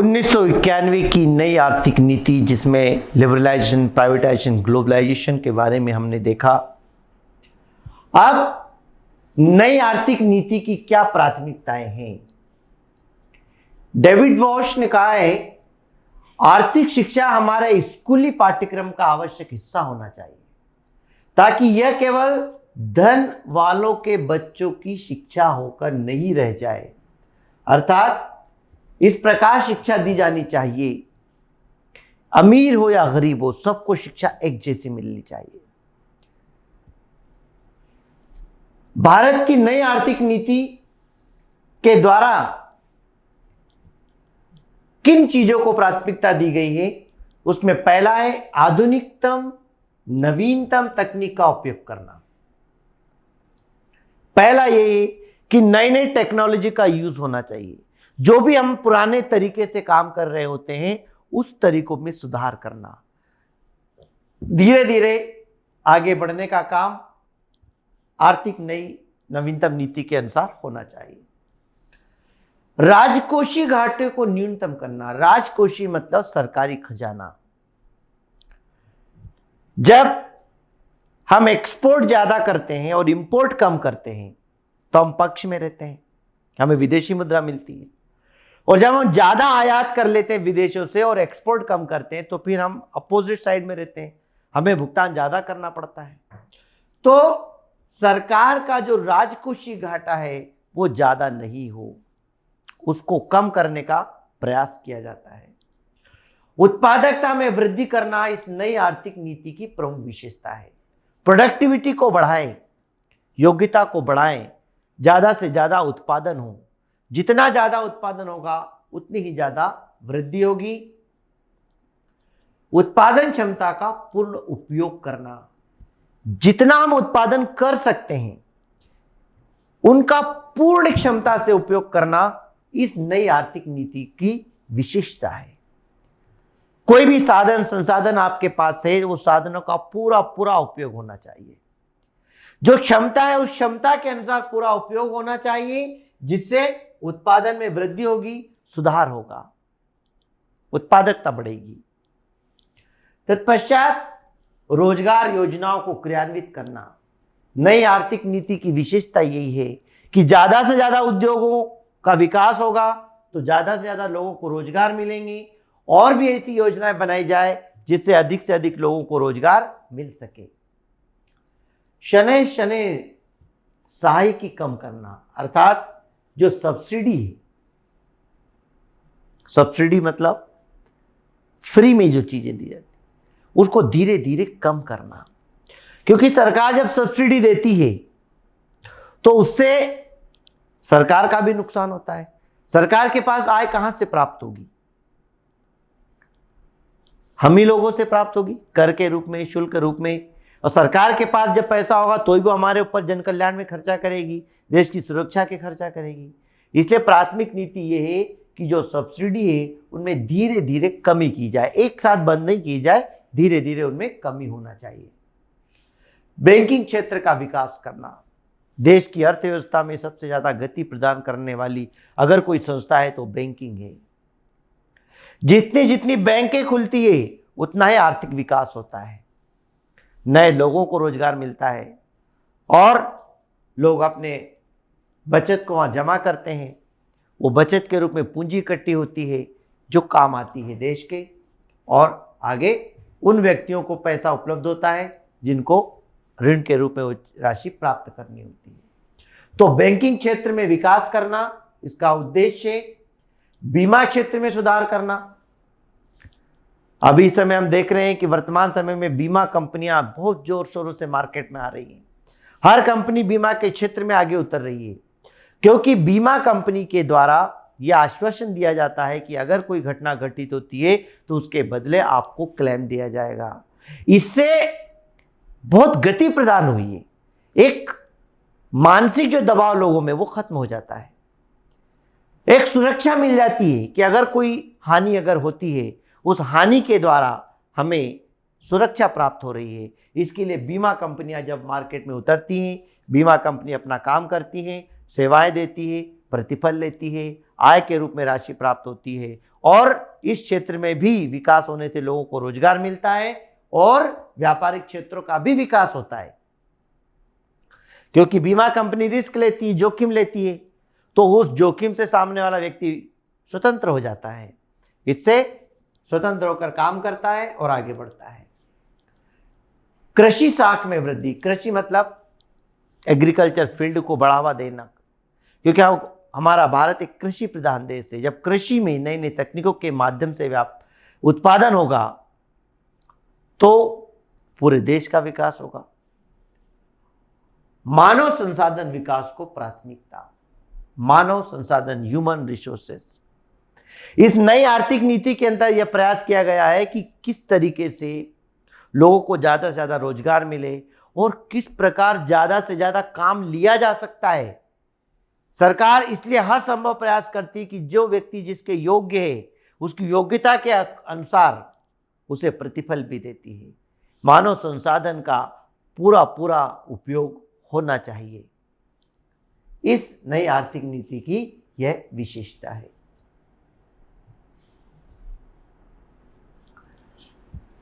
1991 की नई आर्थिक नीति, जिसमें लिबरलाइजेशन, प्राइवेटाइजेशन, ग्लोबलाइजेशन के बारे में हमने देखा। अब नई आर्थिक नीति की क्या प्राथमिकताएं हैं? डेविड वॉश ने कहा है, आर्थिक शिक्षा हमारे स्कूली पाठ्यक्रम का आवश्यक हिस्सा होना चाहिए, ताकि यह केवल धन वालों के बच्चों की शिक्षा होकर नहीं रह जाए। अर्थात इस प्रकार शिक्षा दी जानी चाहिए, अमीर हो या गरीब हो, सबको शिक्षा एक जैसी मिलनी चाहिए। भारत की नई आर्थिक नीति के द्वारा किन चीजों को प्राथमिकता दी गई है? उसमें पहला है आधुनिकतम नवीनतम तकनीक का उपयोग करना। पहला ये है कि नई नई टेक्नोलॉजी का यूज होना चाहिए। जो भी हम पुराने तरीके से काम कर रहे होते हैं, उस तरीकों में सुधार करना, धीरे धीरे आगे बढ़ने का काम आर्थिक नई नवीनतम नीति के अनुसार होना चाहिए। राजकोषीय घाटे को न्यूनतम करना। राजकोषीय मतलब सरकारी खजाना। जब हम एक्सपोर्ट ज्यादा करते हैं और इंपोर्ट कम करते हैं तो हम पक्ष में रहते हैं, हमें विदेशी मुद्रा मिलती है। और जब हम ज्यादा आयात कर लेते हैं विदेशों से और एक्सपोर्ट कम करते हैं तो फिर हम अपोजिट साइड में रहते हैं, हमें भुगतान ज्यादा करना पड़ता है। तो सरकार का जो राजकोषीय घाटा है वो ज्यादा नहीं हो, उसको कम करने का प्रयास किया जाता है। उत्पादकता में वृद्धि करना इस नई आर्थिक नीति की प्रमुख विशेषता है। प्रोडक्टिविटी को बढ़ाएं, योग्यता को बढ़ाएं, ज्यादा से ज्यादा उत्पादन हो। जितना ज्यादा उत्पादन होगा उतनी ही ज्यादा वृद्धि होगी। उत्पादन क्षमता का पूर्ण उपयोग करना। जितना हम उत्पादन कर सकते हैं उनका पूर्ण क्षमता से उपयोग करना इस नई आर्थिक नीति की विशेषता है। कोई भी साधन संसाधन आपके पास है, वो साधनों का पूरा पूरा उपयोग होना चाहिए। जो क्षमता है उस क्षमता के अनुसार पूरा उपयोग होना चाहिए, जिससे उत्पादन में वृद्धि होगी, सुधार होगा, उत्पादकता बढ़ेगी। तत्पश्चात रोजगार योजनाओं को क्रियान्वित करना। नई आर्थिक नीति की विशेषता यही है कि ज्यादा से ज्यादा उद्योगों का विकास होगा तो ज्यादा से ज्यादा लोगों को रोजगार मिलेंगे, और भी ऐसी योजनाएं बनाई जाए जिससे अधिक से अधिक लोगों को रोजगार मिल सके। शनै शनै सहायिकी कम करना। अर्थात जो सब्सिडी है, सब्सिडी मतलब फ्री में जो चीजें दी जाती, उसको धीरे धीरे कम करना। क्योंकि सरकार जब सब्सिडी देती है तो उससे सरकार का भी नुकसान होता है। सरकार के पास आय कहां से प्राप्त होगी? हम ही लोगों से प्राप्त होगी, कर के रूप में, शुल्क रूप में। और सरकार के पास जब पैसा होगा तो ही वो हमारे ऊपर जन कल्याण में खर्चा करेगी, देश की सुरक्षा के खर्चा करेगी। इसलिए प्राथमिक नीति ये है कि जो सब्सिडी है उनमें धीरे धीरे कमी की जाए, एक साथ बंद नहीं की जाए, धीरे धीरे उनमें कमी होना चाहिए। बैंकिंग क्षेत्र का विकास करना। देश की अर्थव्यवस्था में सबसे ज्यादा गति प्रदान करने वाली अगर कोई संस्था है तो बैंकिंग है। जितनी जितनी बैंकें खुलती है उतना ही आर्थिक विकास होता है, नए लोगों को रोजगार मिलता है और लोग अपने बचत को वहां जमा करते हैं। वो बचत के रूप में पूंजी इकट्ठी होती है जो काम आती है देश के, और आगे उन व्यक्तियों को पैसा उपलब्ध होता है जिनको ऋण के रूप में वो राशि प्राप्त करनी होती है। तो बैंकिंग क्षेत्र में विकास करना इसका उद्देश्य है। बीमा क्षेत्र में सुधार करना। अभी समय हम देख रहे हैं कि वर्तमान समय में बीमा कंपनियां बहुत जोर शोरों से मार्केट में आ रही हैं। हर कंपनी बीमा के क्षेत्र में आगे उतर रही है, क्योंकि बीमा कंपनी के द्वारा यह आश्वासन दिया जाता है कि अगर कोई घटना घटित होती है तो उसके बदले आपको क्लेम दिया जाएगा। इससे बहुत गति प्रदान हुई है। एक मानसिक जो दबाव लोगों में वो खत्म हो जाता है। एक सुरक्षा मिल जाती है कि अगर कोई हानि अगर होती है, उस हानि के द्वारा हमें सुरक्षा प्राप्त हो रही है। इसके लिए बीमा कंपनियां जब मार्केट में उतरती हैं, बीमा कंपनी अपना काम करती हैं, सेवाएं देती है, प्रतिफल लेती है, आय के रूप में राशि प्राप्त होती है और इस क्षेत्र में भी विकास होने से लोगों को रोजगार मिलता है और व्यापारिक क्षेत्रों का भी विकास होता है। क्योंकि बीमा कंपनी रिस्क लेती है, जोखिम लेती है, तो उस जोखिम से सामने वाला व्यक्ति स्वतंत्र हो जाता है, इससे स्वतंत्र होकर काम करता है और आगे बढ़ता है। कृषि शाख में वृद्धि, कृषि मतलब एग्रीकल्चर फील्ड को बढ़ावा देना, क्योंकि हमारा भारत एक कृषि प्रधान देश है। जब कृषि में नई नई तकनीकों के माध्यम से उत्पादन होगा तो पूरे देश का विकास होगा। मानव संसाधन विकास को प्राथमिकता, मानव संसाधन ह्यूमन रिसोर्सेस। इस नई आर्थिक नीति के अंदर यह प्रयास किया गया है कि किस तरीके से लोगों को ज्यादा से ज्यादा रोजगार मिले और किस प्रकार ज्यादा से ज्यादा काम लिया जा सकता है। सरकार इसलिए हर संभव प्रयास करती है कि जो व्यक्ति जिसके योग्य है उसकी योग्यता के अनुसार उसे प्रतिफल भी देती है। मानव संसाधन का पूरा पूरा उपयोग होना चाहिए। इस नई आर्थिक नीति की यह विशेषता है।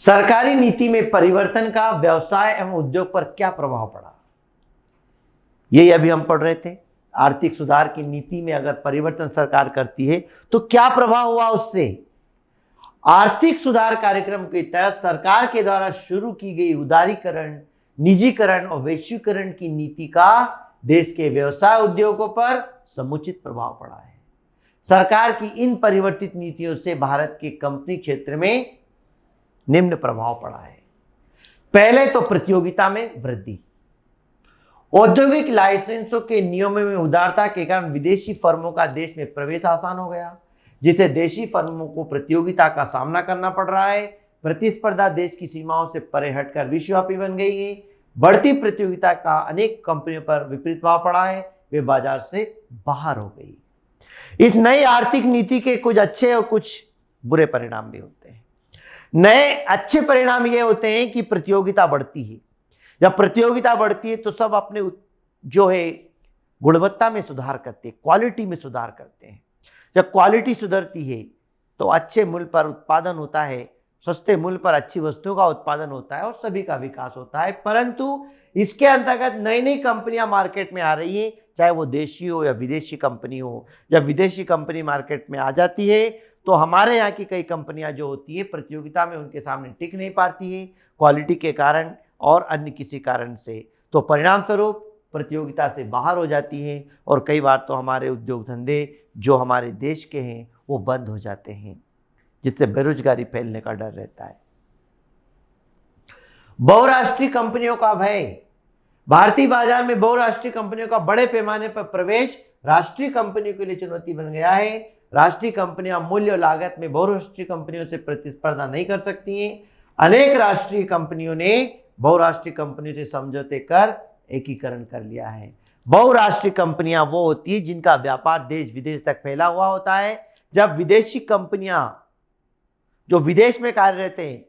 सरकारी नीति में परिवर्तन का व्यवसाय एवं उद्योग पर क्या प्रभाव पड़ा, यही अभी हम पढ़ रहे थे। आर्थिक सुधार की नीति में अगर परिवर्तन सरकार करती है तो क्या प्रभाव हुआ उससे। आर्थिक सुधार कार्यक्रम के तहत सरकार के द्वारा शुरू की गई उदारीकरण, निजीकरण और वैश्वीकरण की नीति का देश के व्यवसाय उद्योगों पर समुचित प्रभाव पड़ा है। सरकार की इन परिवर्तित नीतियों से भारत के कंपनी क्षेत्र में निम्न प्रभाव पड़ा है। पहले तो प्रतियोगिता में वृद्धि। औद्योगिक लाइसेंसों के नियमों में उदारता के कारण विदेशी फर्मों का देश में प्रवेश आसान हो गया, जिससे देशी फर्मों को प्रतियोगिता का सामना करना पड़ रहा है। प्रतिस्पर्धा देश की सीमाओं से परे हटकर विश्वव्यापी बन गई है। बढ़ती प्रतियोगिता का अनेक कंपनियों पर विपरीत प्रभाव पड़ा है, वे बाजार से बाहर हो गई। इस नई आर्थिक नीति के कुछ अच्छे और कुछ बुरे परिणाम भी होते हैं। नए अच्छे परिणाम ये होते हैं कि प्रतियोगिता बढ़ती है। जब प्रतियोगिता बढ़ती है तो सब अपने जो है गुणवत्ता में सुधार करते हैं, क्वालिटी में सुधार करते हैं। जब क्वालिटी सुधरती है तो अच्छे मूल्य पर उत्पादन होता है, सस्ते मूल्य पर अच्छी वस्तुओं का उत्पादन होता है और सभी का विकास होता है। परंतु इसके अंतर्गत नई नई कंपनियां मार्केट में आ रही है, चाहे वो देशी हो या विदेशी कंपनी हो। जब विदेशी कंपनी मार्केट में आ जाती है तो हमारे यहाँ की कई कंपनियां जो होती है प्रतियोगिता में उनके सामने टिक नहीं पाती है, क्वालिटी के कारण और अन्य किसी कारण से। तो परिणाम स्वरूप प्रतियोगिता से बाहर हो जाती है और कई बार तो हमारे उद्योग धंधे जो हमारे देश के हैं वो बंद हो जाते हैं, जिससे बेरोजगारी फैलने का डर रहता है। बहुराष्ट्रीय कंपनियों का भय। भारतीय बाजार में बहुराष्ट्रीय कंपनियों का बड़े पैमाने पर प्रवेश राष्ट्रीय कंपनियों के लिए चुनौती बन गया है। राष्ट्रीय कंपनियां मूल्य और लागत में बहुराष्ट्रीय कंपनियों से प्रतिस्पर्धा नहीं कर सकती हैं। अनेक राष्ट्रीय कंपनियों ने बहुराष्ट्रीय कंपनियों से समझौते कर एकीकरण कर लिया है। बहुराष्ट्रीय कंपनियां वो होती है जिनका व्यापार देश विदेश तक फैला हुआ होता है। जब विदेशी कंपनियां जो विदेश में कार्यरत हैं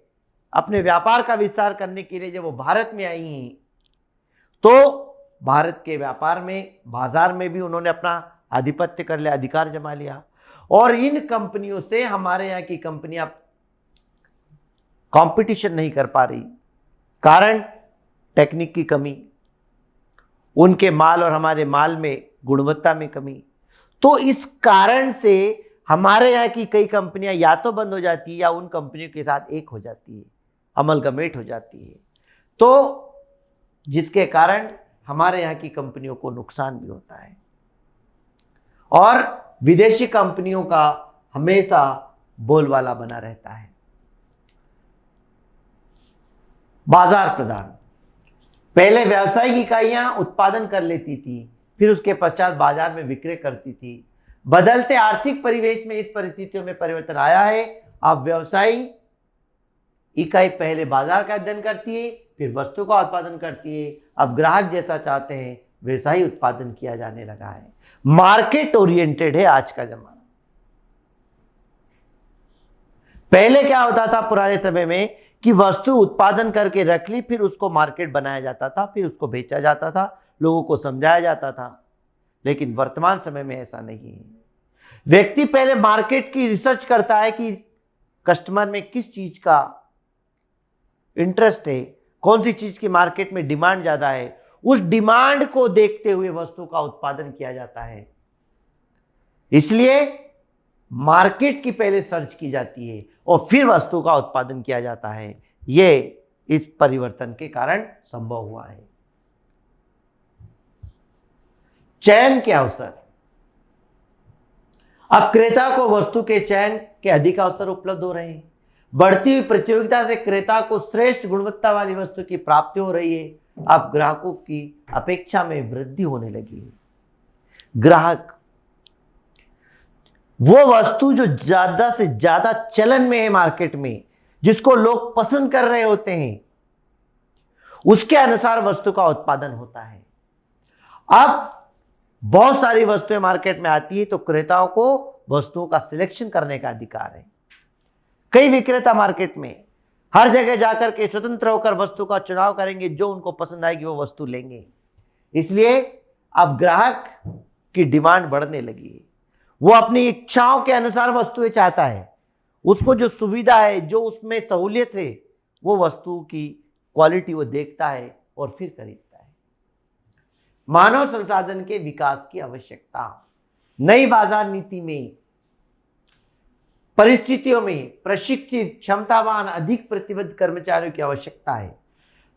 अपने व्यापार का विस्तार करने के लिए जब वो भारत में आई हैं तो भारत के व्यापार में बाजार में भी उन्होंने अपना आधिपत्य कर लिया, अधिकार जमा लिया। और इन कंपनियों से हमारे यहाँ की कंपनियां कंपटीशन नहीं कर पा रही, कारण टेक्निक की कमी, उनके माल और हमारे माल में गुणवत्ता में कमी। तो इस कारण से हमारे यहाँ की कई कंपनियां या तो बंद हो जाती है या उन कंपनियों के साथ एक हो जाती है, अमलगमेट हो जाती है, तो जिसके कारण हमारे यहाँ की कंपनियों को नुकसान भी होता है। और विदेशी कंपनियों का हमेशा बोलबाला बना रहता है। बाजार प्रदान। पहले व्यावसायिक इकाइयां उत्पादन कर लेती थी, फिर उसके पश्चात बाजार में विक्रय करती थी। बदलते आर्थिक परिवेश में इस परिस्थितियों में परिवर्तन आया है। अब व्यवसायी इकाई पहले बाजार का अध्ययन करती है, फिर वस्तु का उत्पादन करती है। अब ग्राहक जैसा चाहते हैं वैसा ही उत्पादन किया जाने लगा है। मार्केट ओरिएंटेड है आज का जमाना। पहले क्या होता था पुराने समय में कि वस्तु उत्पादन करके रख ली, फिर उसको मार्केट बनाया जाता था, फिर उसको बेचा जाता था, लोगों को समझाया जाता था। लेकिन वर्तमान समय में ऐसा नहीं है। व्यक्ति पहले मार्केट की रिसर्च करता है कि कस्टमर में किस चीज का इंटरेस्ट है, कौन सी चीज की मार्केट में डिमांड ज्यादा है, उस डिमांड को देखते हुए वस्तु का उत्पादन किया जाता है। इसलिए मार्केट की पहले सर्च की जाती है और फिर वस्तु का उत्पादन किया जाता है। यह इस परिवर्तन के कारण संभव हुआ है। चयन के अवसर। अब क्रेता को वस्तु के चयन के अधिक अवसर उपलब्ध हो रहे हैं। बढ़ती हुई प्रतियोगिता से क्रेता को श्रेष्ठ गुणवत्ता वाली वस्तु की प्राप्ति हो रही है। अब ग्राहकों की अपेक्षा में वृद्धि होने लगी है। ग्राहक वो वस्तु जो ज्यादा से ज्यादा चलन में है मार्केट में, जिसको लोग पसंद कर रहे होते हैं, उसके अनुसार वस्तु का उत्पादन होता है। अब बहुत सारी वस्तुएं मार्केट में आती है तो क्रेताओं को वस्तुओं का सिलेक्शन करने का अधिकार है। कई विक्रेता मार्केट में हर जगह जाकर के स्वतंत्र होकर वस्तु का चुनाव करेंगे, जो उनको पसंद आएगी वो वस्तु लेंगे। इसलिए अब ग्राहक की डिमांड बढ़ने लगी है। वो अपनी इच्छाओं के अनुसार वस्तुएं चाहता है। उसको जो सुविधा है, जो उसमें सहूलियत है, वो वस्तु की क्वालिटी वो देखता है और फिर खरीदता है। मानव संसाधन के विकास की आवश्यकता। नई बाजार नीति में परिस्थितियों में प्रशिक्षित, क्षमतावान, अधिक प्रतिबद्ध कर्मचारियों की आवश्यकता है।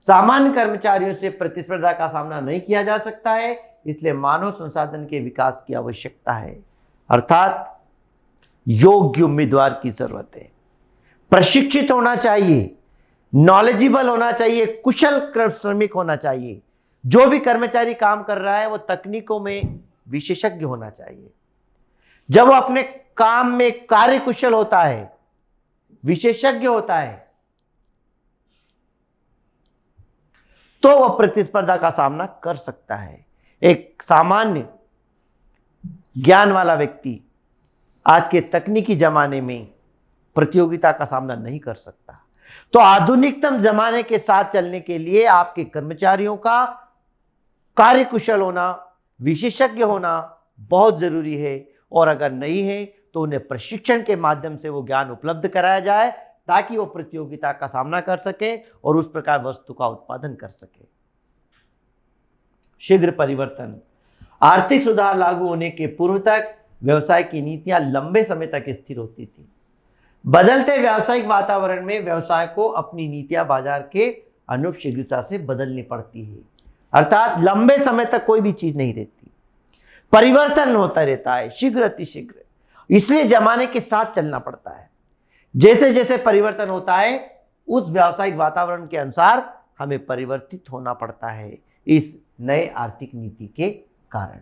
सामान्य कर्मचारियों से प्रतिस्पर्धा का सामना नहीं किया जा सकता है, इसलिए मानव संसाधन के विकास की आवश्यकता है। अर्थात योग्य उम्मीदवार की जरूरत है। प्रशिक्षित होना चाहिए, नॉलेजेबल होना चाहिए, कुशल श्रमिक होना चाहिए। जो भी कर्मचारी काम कर रहा है वो तकनीकों में विशेषज्ञ होना चाहिए। जब वो अपने काम में कार्य कुशल होता है, विशेषज्ञ होता है, तो वह प्रतिस्पर्धा का सामना कर सकता है। एक सामान्य ज्ञान वाला व्यक्ति आज के तकनीकी जमाने में प्रतियोगिता का सामना नहीं कर सकता। तो आधुनिकतम जमाने के साथ चलने के लिए आपके कर्मचारियों का कार्य कुशल होना, विशेषज्ञ होना बहुत जरूरी है। और अगर नहीं है तो उन्हें प्रशिक्षण के माध्यम से वो ज्ञान उपलब्ध कराया जाए, ताकि वो प्रतियोगिता का सामना कर सके और उस प्रकार वस्तु का उत्पादन कर सके। शीघ्र परिवर्तन। आर्थिक सुधार लागू होने के पूर्व तक व्यवसाय की नीतियां लंबे समय तक स्थिर होती थी। बदलते व्यावसायिक वातावरण में व्यवसाय को अपनी नीतियां बाजार के अनुरूप शीघ्रता से बदलनी पड़ती है। अर्थात लंबे समय तक कोई भी चीज नहीं रहती, परिवर्तन होता रहता है शीघ्र अतिशीघ्र। इसलिए जमाने के साथ चलना पड़ता है। जैसे जैसे परिवर्तन होता है उस व्यावसायिक वातावरण के अनुसार हमें परिवर्तित होना पड़ता है, इस नए आर्थिक नीति के कारण।